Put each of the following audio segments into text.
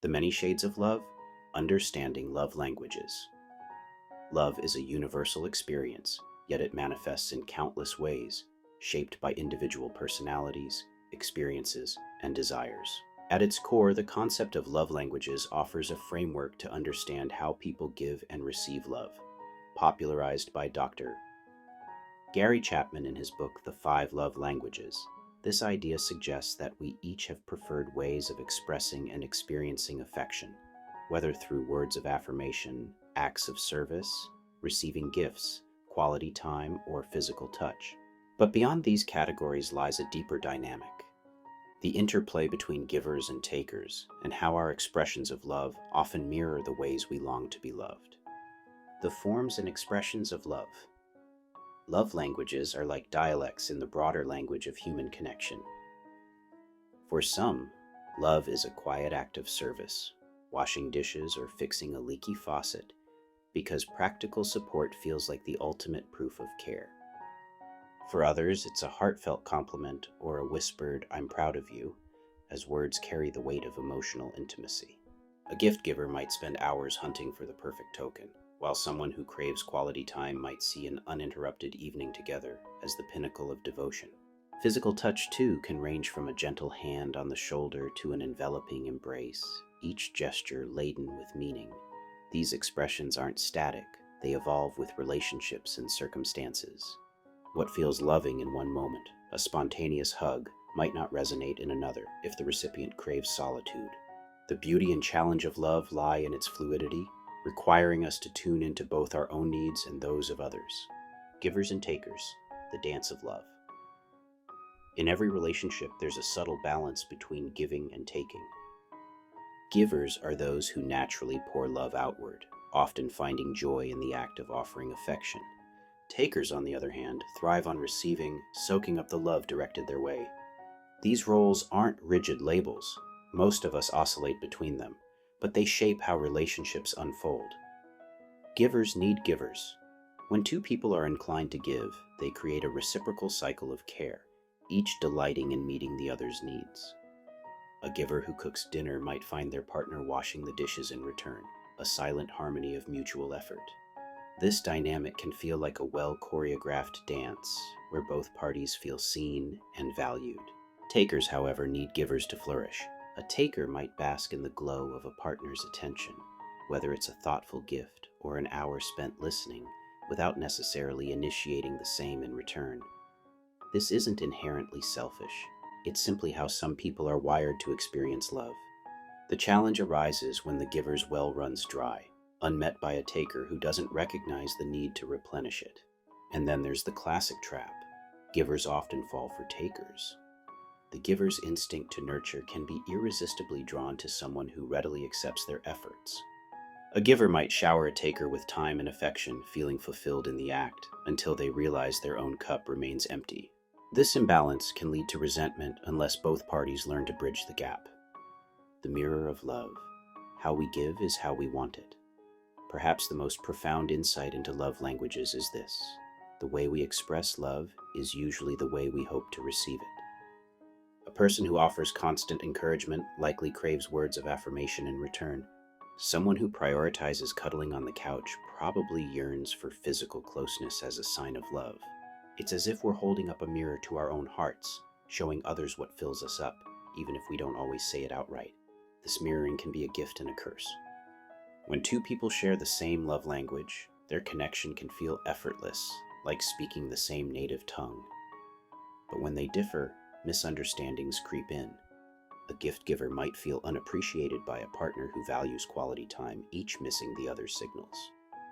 The Many Shades of Love, Understanding Love Languages. Love is a universal experience, yet it manifests in countless ways, shaped by individual personalities, experiences, and desires. At its core, the concept of love languages offers a framework to understand how people give and receive love, popularized by Dr. Gary Chapman in his book, The Five Love Languages. This idea suggests that we each have preferred ways of expressing and experiencing affection, whether through words of affirmation, acts of service, receiving gifts, quality time, or physical touch. But beyond these categories lies a deeper dynamic: the interplay between givers and takers, and how our expressions of love often mirror the ways we long to be loved. The forms and expressions of love. Love languages are like dialects in the broader language of human connection. For some, love is a quiet act of service, washing dishes or fixing a leaky faucet, because practical support feels like the ultimate proof of care. For others, it's a heartfelt compliment or a whispered, "I'm proud of you," as words carry the weight of emotional intimacy. A gift giver might spend hours hunting for the perfect token, while someone who craves quality time might see an uninterrupted evening together as the pinnacle of devotion. Physical touch, too, can range from a gentle hand on the shoulder to an enveloping embrace, each gesture laden with meaning. These expressions aren't static, they evolve with relationships and circumstances. What feels loving in one moment, a spontaneous hug, might not resonate in another if the recipient craves solitude. The beauty and challenge of love lie in its fluidity, requiring us to tune into both our own needs and those of others. Givers and takers, the dance of love. In every relationship, there's a subtle balance between giving and taking. Givers are those who naturally pour love outward, often finding joy in the act of offering affection. Takers, on the other hand, thrive on receiving, soaking up the love directed their way. These roles aren't rigid labels. Most of us oscillate between them, but they shape how relationships unfold. Givers need givers. When two people are inclined to give, they create a reciprocal cycle of care, each delighting in meeting the other's needs. A giver who cooks dinner might find their partner washing the dishes in return, a silent harmony of mutual effort. This dynamic can feel like a well-choreographed dance, where both parties feel seen and valued. Takers, however, need givers to flourish. A taker might bask in the glow of a partner's attention, whether it's a thoughtful gift or an hour spent listening, without necessarily initiating the same in return. This isn't inherently selfish. It's simply how some people are wired to experience love. The challenge arises when the giver's well runs dry, unmet by a taker who doesn't recognize the need to replenish it. And then there's the classic trap. Givers often fall for takers. The giver's instinct to nurture can be irresistibly drawn to someone who readily accepts their efforts. A giver might shower a taker with time and affection, feeling fulfilled in the act, until they realize their own cup remains empty. This imbalance can lead to resentment unless both parties learn to bridge the gap. The mirror of love. How we give is how we want it. Perhaps the most profound insight into love languages is this: the way we express love is usually the way we hope to receive it. A person who offers constant encouragement likely craves words of affirmation in return. Someone who prioritizes cuddling on the couch probably yearns for physical closeness as a sign of love. It's as if we're holding up a mirror to our own hearts, showing others what fills us up, even if we don't always say it outright. This mirroring can be a gift and a curse. When two people share the same love language, their connection can feel effortless, like speaking the same native tongue. But when they differ, misunderstandings creep in. A gift giver might feel unappreciated by a partner who values quality time, each missing the other's signals.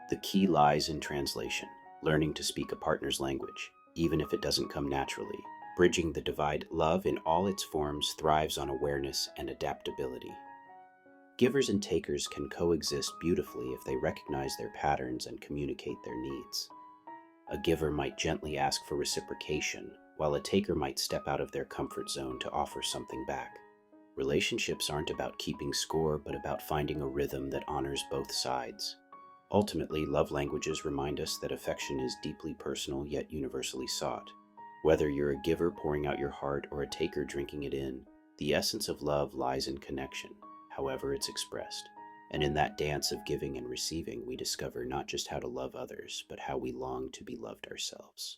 The key lies in translation, learning to speak a partner's language, even if it doesn't come naturally. Bridging the divide, love in all its forms thrives on awareness and adaptability. Givers and takers can coexist beautifully if they recognize their patterns and communicate their needs. A giver might gently ask for reciprocation, while a taker might step out of their comfort zone to offer something back. Relationships aren't about keeping score, but about finding a rhythm that honors both sides. Ultimately, love languages remind us that affection is deeply personal yet universally sought. Whether you're a giver pouring out your heart or a taker drinking it in, the essence of love lies in connection, however it's expressed. And in that dance of giving and receiving, we discover not just how to love others, but how we long to be loved ourselves.